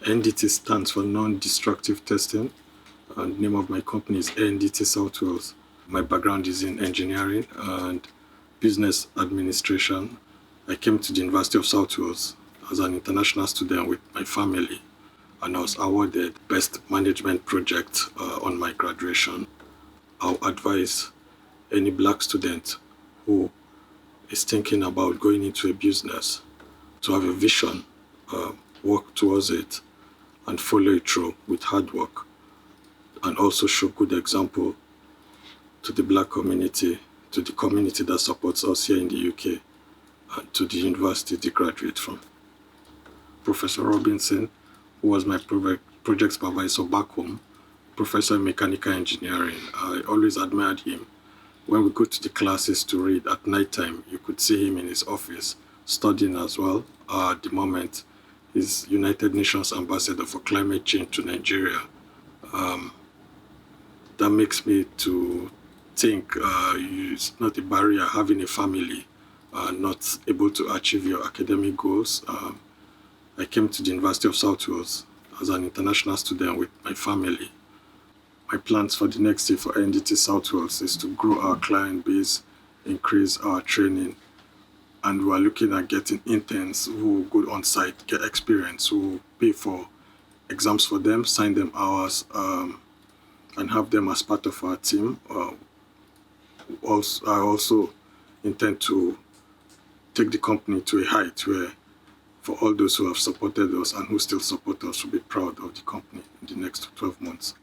NDT stands for non-destructive testing. The name of my company is NDT Softwares. My background is in engineering and business administration. I came to the University of South Wales as an international student with my family, and I was awarded Best Management Project on my graduation. I'll advise any black student who is thinking about going into a business to have a vision, work towards it, and follow it through with hard work, and also show good example to the black community, to the community that supports us here in the UK, and to the university they graduate from. Professor Robinson, who was my project supervisor back home, professor in mechanical engineering, I always admired him. When we go to the classes to read at night time, you could see him in his office studying as well. At the moment, he's United Nations Ambassador for Climate Change to Nigeria. That makes me to think it's not a barrier having a family, not able to achieve your academic goals. I came to the University of South Wales as an international student with my family. My plans for the next year for NDT South Wales is to grow our client base, increase our training, and we are looking at getting interns who go on site, get experience, who pay for exams for them, sign them hours, and have them as part of our team. I also intend to take the company to a height where, for all those who have supported us and who still support us, will be proud of the company in the next 12 months.